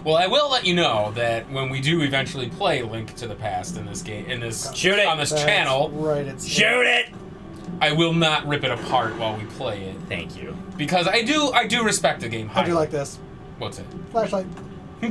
Well, I will let you know that when we do eventually play Link to the Past in this game, on this channel, right? Shoot it! I will not rip it apart while we play it. Thank you. Because I do respect the game highly. How do you like this? What's it? Flashlight. I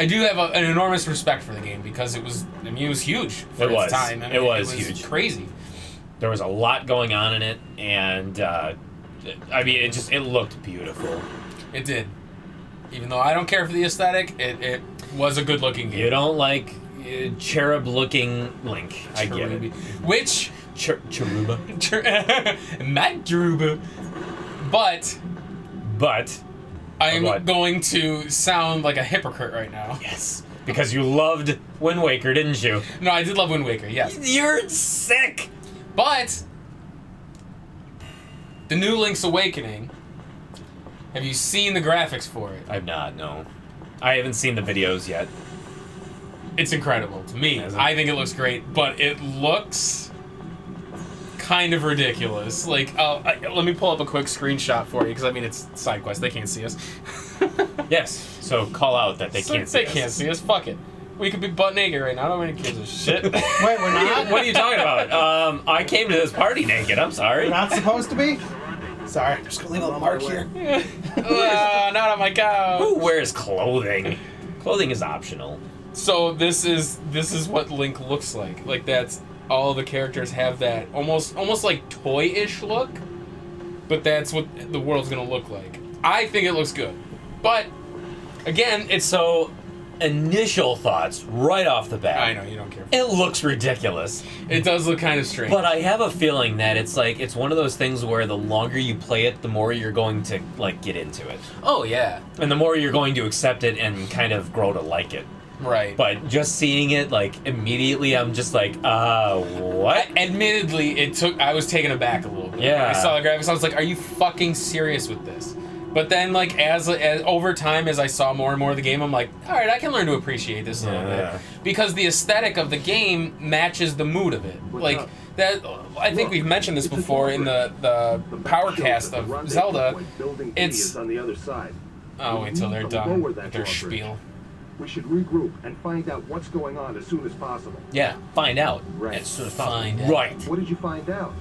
do have an enormous respect for the game because it was huge for its time. It was huge. Crazy. There was a lot going on in it, and I mean, it looked beautiful. It did. Even though I don't care for the aesthetic, it was a good-looking game. You don't like cherub-looking Link. I get it. Which... Cheruba. Not Cheruba. But... I'm going to sound like a hypocrite right now. Yes. Because you loved Wind Waker, didn't you? No, I did love Wind Waker, yes. You're sick! But... the new Link's Awakening... Have you seen the graphics for it? I've not, no. I haven't seen the videos yet. It's incredible to me. I think it looks great, but it looks kind of ridiculous. Like, let me pull up a quick screenshot for you, because I mean, it's side quest. They can't see us. Yes, so call out that they can't see us. They can't see us. Fuck it. We could be butt naked right now. Nobody gives a shit. Wait, we're not? What are you talking about? I came to this party naked. I'm sorry. We're not supposed to be? Sorry, I'm just gonna leave a little mark here. Not on my couch. Who wears clothing? Clothing is optional. So this is what Link looks like. Like that's all the characters have that almost like toy-ish look, but that's what the world's gonna look like. I think it looks good, but again, it's so. Initial thoughts right off the bat. I know you don't care. It looks ridiculous. It does look kind of strange. But I have a feeling that it's one of those things where the longer you play it, the more you're going to like get into it. Oh yeah. And the more you're going to accept it and kind of grow to like it. Right. But just seeing it like immediately, I'm just like, what? Admittedly, I was taken aback a little bit. Yeah. When I saw the graphics, I was like, are you fucking serious with this? But then, like, as over time, as I saw more and more of the game, I'm like, all right, I can learn to appreciate this a little bit. Because the aesthetic of the game matches the mood of it. Like, that. I think we've mentioned this before in the Powercast of Zelda. It's... on the other side. Oh, wait till they're done with their spiel. We should regroup and find out what's going on as soon as possible. Yeah, find out. Right. As soon as Find possible. out. Right. What did you find out?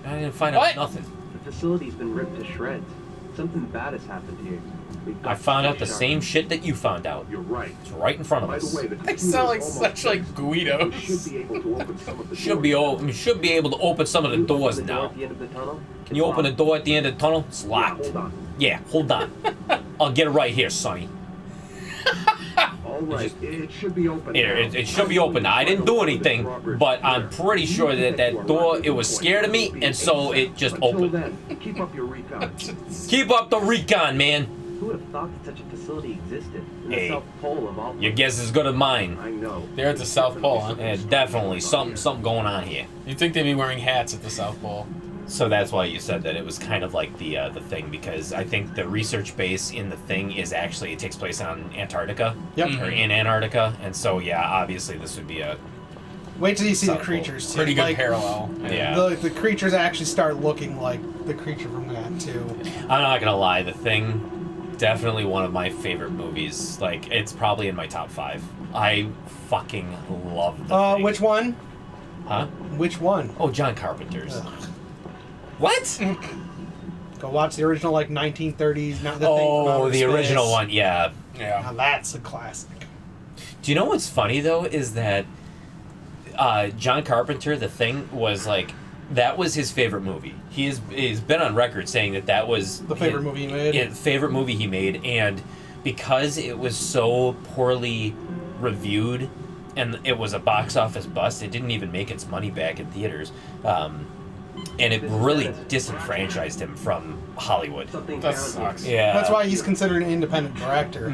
I didn't find out nothing. The facility's been ripped to shreds. Something bad has happened here. I found out the same shit that you found out. You're right. It's right in front of By us. the way, the They sound like such like Guidos. should be able to open some of the Should be able to open some of the doors now. At the end of the tunnel? Can you open the door at the end of the tunnel? It's locked. Hold on. Yeah, hold on. I'll get it right here, Sonny. All right, it should be open. It should be open. I didn't do anything, but I'm pretty sure that door, it was scared of me, and so it just opened. Then, keep up your recon. Keep up the recon, man. Who would have thought that such a facility existed in the Hey, South Pole of all your guess is as good as mine. I know. They're at the South Pole, huh? Yeah, definitely something going on here. You'd think they'd be wearing hats at the South Pole. So that's why you said that it was kind of like the thing, because I think the research base in the thing is actually, it takes place on Antarctica. Yep. Or in Antarctica, and so yeah, obviously this would be a... Wait till you see the South Pole. creatures too. Pretty good like, parallel. Yeah. The creatures actually start looking like the creature from that too. I'm not gonna lie, The Thing, definitely one of my favorite movies. Like, it's probably in my top 5. I fucking love The Thing. Which one? Huh? Which one? Oh, John Carpenter's. Ugh. What? Go watch the original, like 1930s. Not the Oh, thing the original one, yeah. Yeah. Now that's a classic. Do you know what's funny, though, is that John Carpenter, The Thing, was like, that was his favorite movie. He's been on record saying that was... The favorite movie he made? Yeah, favorite movie he made, and because it was so poorly reviewed, and it was a box office bust, it didn't even make its money back in theaters, and it really disenfranchised him from Hollywood. That sucks. Yeah. That's why he's considered an independent director.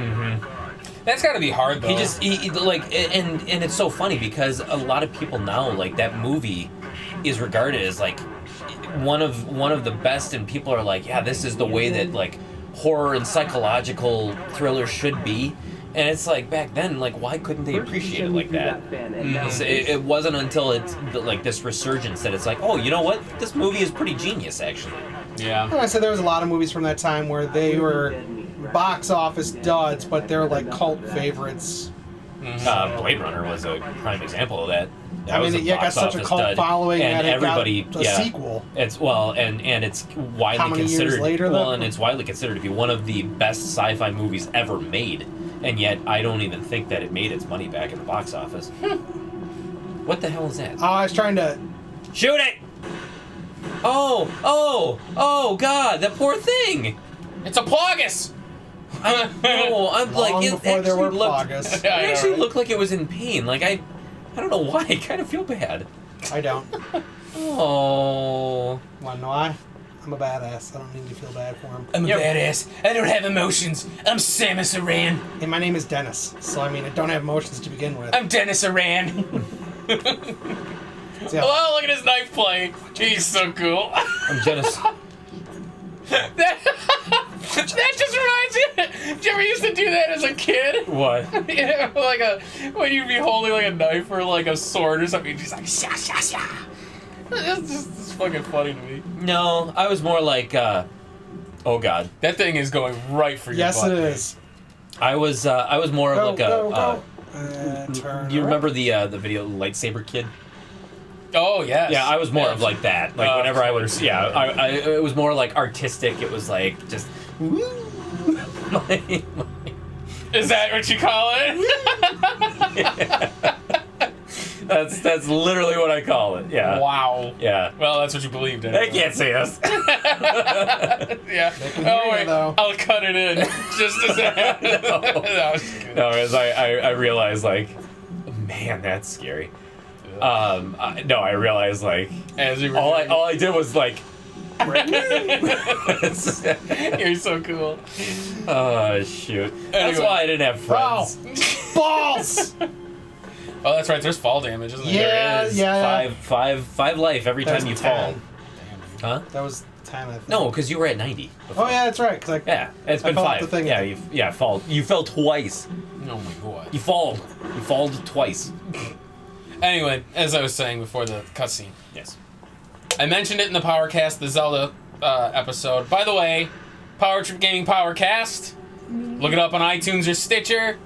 That's got to be hard, though. He like, and it's so funny because a lot of people now, like, that movie is regarded as like one of the best, and people are like, yeah, this is the way that like horror and psychological thrillers should be. And it's like, back then, like, why couldn't they appreciate it like that? It wasn't until it's like this resurgence that it's like, oh, you know what? This movie is pretty genius, actually. Yeah. Like I said, there was a lot of movies from that time where they were box office duds, but they're like cult favorites. Blade Runner was a prime example of that. That I was mean, a it got box such a office cult dud. following and that it everybody, got a sequel. It's and it's widely How many years considered later, though? and it's widely considered to be one of the best sci-fi movies ever made. And yet, I don't even think that it made its money back in the box office. What the hell is that? Oh, I was trying to. Shoot it! Oh, God, that poor thing! It's a Plagus! I'm Long like, it before there were actually looked, Plagas. it actually looked like it was in pain. Like, I don't know why, I kind of feel bad. I don't. Oh. Want to know why? I'm a badass. I don't need to feel bad for him. I'm a badass. I don't have emotions. I'm Samus Aran. And my name is Dennis, so I mean, I don't have emotions to begin with. I'm Dennis Aran. So, yeah. Oh, look at his knife play. He's so cool. I'm Dennis. that just reminds me. Did you ever used to do that as a kid? What? Yeah, like when you'd be holding like a knife or like a sword or something, you're just like sha sha sha. It's fucking funny to me. No, I was more like, oh God. That thing is going right for your Yes, butt. it is. I was more of like a. Turn Do you right. remember the video Lightsaber Kid? Oh yes. Yeah, I was more Yeah. of like that. Like whenever I was, it was more like artistic. It was like just. Is that what you call it? That's literally what I call it. Yeah. Wow. Yeah. Well, that's what you believed in. They can't see us. Yeah. can hear Oh you, wait, though. I'll cut it in just as that. That was good. No, as I realized like, man, that's scary. I realized like As you were all doing I did was like. You're so cool. Oh shoot! That's Anyway. why I didn't have friends. Balls! Oh, that's right. There's fall damage, isn't there? Yeah, There is yeah. five life every That's time you 10. fall. Huh? That was 10, I think. No, because you were at 90. before. Oh, yeah, that's right. Cause Yeah, it's I been fell off 5. the thing. Yeah, you fell twice. Oh my god. You falled twice. Anyway, as I was saying before the cutscene, Yes. I mentioned it in the Powercast, the Zelda episode. By the way, Power Trip Gaming Powercast. Look it up on iTunes or Stitcher.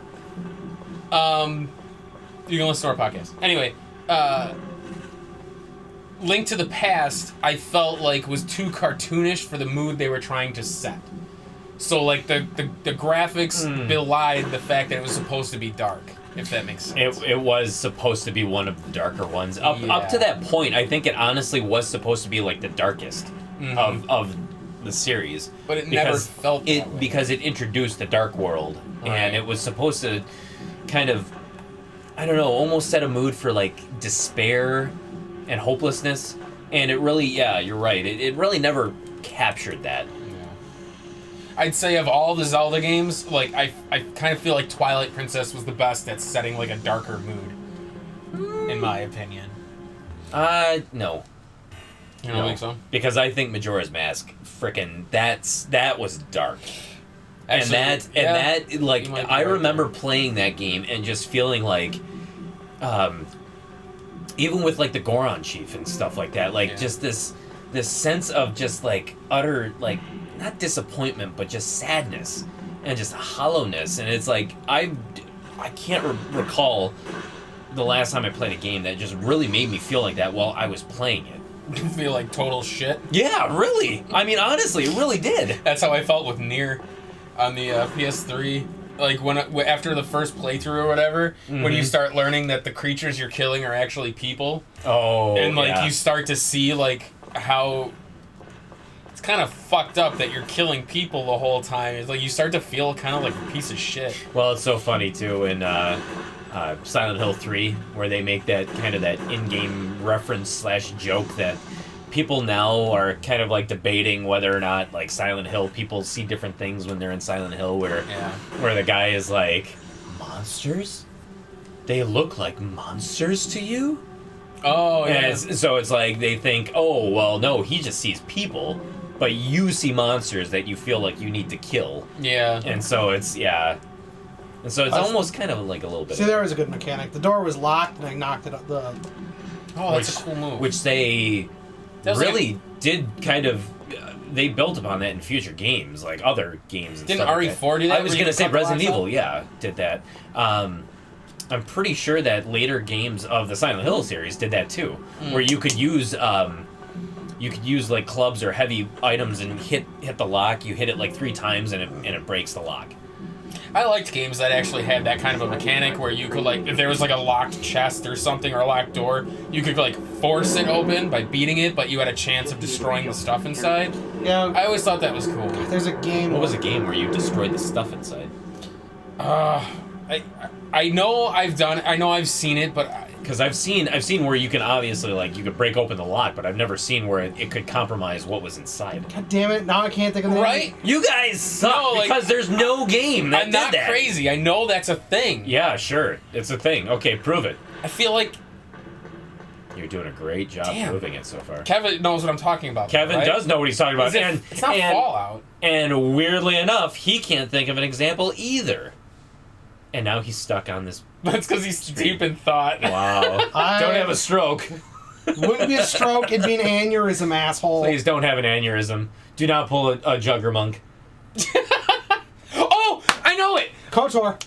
You can listen to our podcast. Anyway, Link to the Past, I felt like was too cartoonish for the mood they were trying to set. So like the graphics belied the fact that it was supposed to be dark, if that makes sense. It was supposed to be one of the darker ones. Up to that point, I think it honestly was supposed to be like the darkest of the series. But it never felt that way. Because it introduced the Dark World, Right. and it was supposed to kind of, I don't know, almost set a mood for like despair and hopelessness. And it really, yeah, you're right. It really never captured that. I'd say of all the Zelda games, like I kind of feel like Twilight Princess was the best at setting like a darker mood, in my opinion. No. You don't think so? Because I think Majora's Mask, frickin' that was dark. Actually, that like you might be I right remember there. playing that game and just feeling like, even with like the Goron Chief and stuff like that, like just this sense of just like utter like not disappointment but just sadness and just hollowness, and it's like I can't recall the last time I played a game that just really made me feel like that while I was playing it. You feel like total shit. Yeah, really. I mean, honestly, it really did. That's how I felt with Nier on the PS3. Like when after the first playthrough or whatever, when you start learning that the creatures you're killing are actually people, and like you start to see like how it's kind of fucked up that you're killing people the whole time. It's like you start to feel kind of like a piece of shit. Well, it's so funny too in Silent Hill 3, where they make that kind of that in-game reference / joke that people now are kind of like debating whether or not like Silent Hill people see different things when they're in Silent Hill, where the guy is like, monsters? They look like monsters to you? Oh yeah. And so it's like they think, oh well, no, he just sees people, but you see monsters that you feel like you need to kill. Yeah. And so it's and so it's almost kind of like a little bit. See, there was a good mechanic. The door was locked, and I knocked it up. Oh, that's a cool move. Which they That was really did kind of they built upon that in future games, like other games. And Didn't stuff like RE4 do that? I was where you gonna could say cut the Resident locks Evil, out? yeah, did that. I'm pretty sure that later games of the Silent Hill series did that too, where you could use like clubs or heavy items and hit the lock. You hit it like 3 times and it breaks the lock. I liked games that actually had that kind of a mechanic where you could, like, if there was like a locked chest or something or a locked door, you could like force it open by beating it, but you had a chance of destroying the stuff inside. Yeah, I always thought that was cool. there's a game. What was a game where you destroyed the stuff inside? I know I've done it. I know I've seen it, but Because I've seen where you can obviously, like, you could break open the lock, but I've never seen where it could compromise what was inside. God damn it! Now I can't think of the name. right? You guys suck No, like, because there's no game that I'm did not that. crazy. I know that's a thing. Yeah, sure, it's a thing. Okay, prove it. I feel like You're doing a great job Damn. proving it so far. Kevin knows what I'm talking about. Kevin right? does know what he's talking about, It's not Fallout. And weirdly enough, he can't think of an example either. And now he's stuck on this. That's because he's deep in thought. Wow! Don't have a stroke. Wouldn't be a stroke. It'd be an aneurysm, asshole. Please don't have an aneurysm. Do not pull a Juggler Monk. Oh, I know it. KOTOR.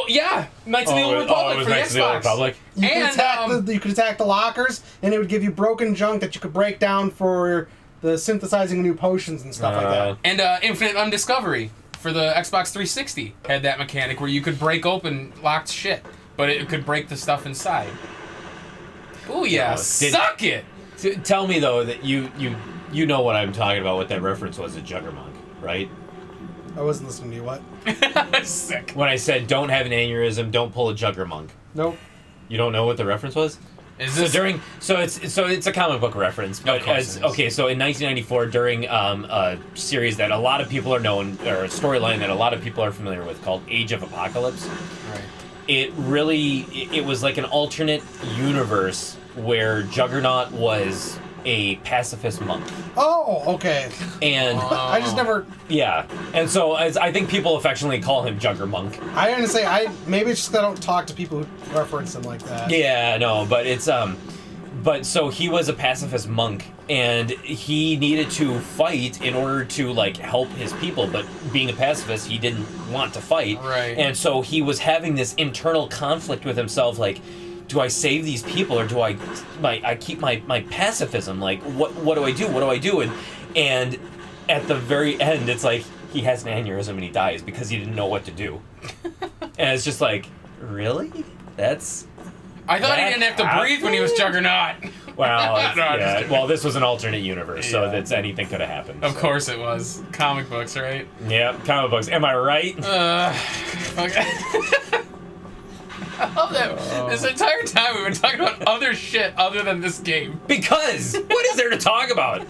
Yeah, Knights of the Old Republic it was for the Knights of the Old Xbox. Republic. You could, And, attack you could attack the lockers, and it would give you broken junk that you could break down for the synthesizing new potions and stuff like that. And Infinite Undiscovery for the Xbox 360 had that mechanic where you could break open locked shit, but it could break the stuff inside. Oh yeah, suck it! Tell me though that you know what I'm talking about. What that reference was to Juggler Monk, right? I wasn't listening to you. What? Sick. When I said don't have an aneurysm, don't pull a Juggler Monk. Nope. You don't know what the reference was? Is this It's a comic book reference, but Of course it is. So in 1994, during a series that a lot of people are known, or a storyline that a lot of people are familiar with, called Age of Apocalypse. right. It was like an alternate universe where Juggernaut was a pacifist monk, Oh, okay. and I just never. yeah, and so I think people affectionately call him Juggler Monk. I didn't say Maybe it's just 'cause I don't talk to people who reference him like that. Yeah, no, but it's but so he was a pacifist monk, and he needed to fight in order to like help his people, but being a pacifist, he didn't want to fight. Right. And so he was having this internal conflict with himself, like, do I save these people or do I keep my pacifism? Like, what do I do? What do I do? And at the very end, it's like he has an aneurysm and he dies because he didn't know what to do. And it's just like, really? That's I thought he That didn't have to breathe when he was Juggernaut. well, No, I'm just yeah. kidding. Well, this was an alternate universe, so Yeah. that's anything could have happened. Of so. course it was. Comic books, right? Yeah, comic books. Am I right? Okay. I love that. This entire time we've been talking about other shit other than this game. Because what is there to talk about?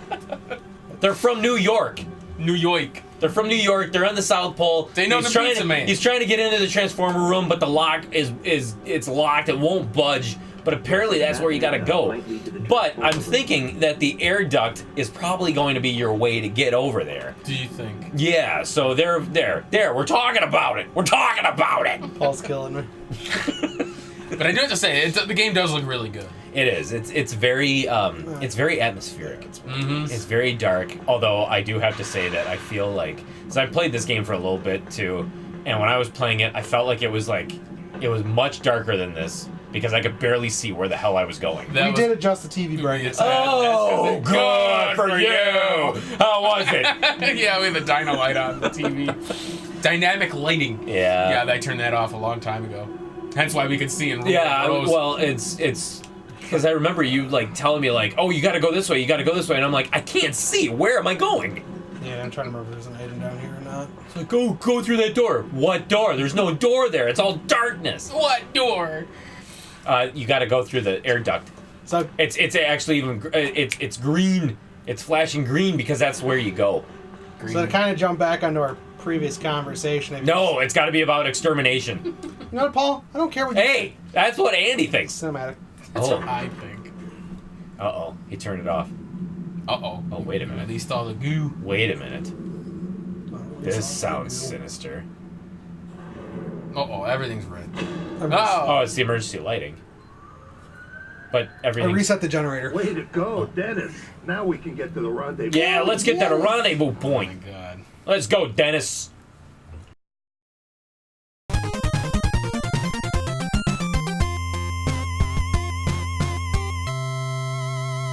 They're from New York. New York. They're from New York. They're on the South Pole. They know He's the trying Pizza to, Man. He's trying to get into the Transformer room, but the lock it's locked. It won't budge. But apparently that's where you gotta go. But I'm thinking that the air duct is probably going to be your way to get over there. Do you think? Yeah. So there. We're talking about it. We're talking about it. Paul's killing me. But I do have to say, the game does look really good. It is. It's very atmospheric. Mm-hmm. It's very dark. Although I do have to say that I feel like, so I played this game for a little bit too, and when I was playing it, I felt like it was much darker than this because I could barely see where the hell I was going. We did adjust the TV brightness. Oh, good for you. How was it? Yeah, we had the dyno light on the TV. Dynamic lighting. Yeah. Yeah, I turned that off a long time ago. Hence why we could see in Yeah. rows. Well, it's because I remember you like telling me like, oh, you got to go this way. You got to go this way, and I'm like, I can't see. Where am I going? Yeah, I'm trying to remember if there's an item down here or not. It's like, go through that door. What door? There's no door there. It's all darkness. What door? You got to go through the air duct. So It's actually even it's green. It's flashing green because that's where you go. to kind of jump back onto our previous conversation. No, it's got to be about extermination. You know what, Paul? I don't care what you Hey, that's what Andy thinks. Cinematic. That's Oh. what I think. Uh-oh, he turned it off. Uh-oh. Oh, wait a At minute. least all the goo. Wait a minute. This sounds sinister. Uh-oh, everything's red. Oh, Oh! it's the emergency lighting. but I everything. reset the generator. Way to go, Dennis. Now we can get to the rendezvous. Yeah, let's get to the Yes. rendezvous Oh my point. god. Let's go, Dennis.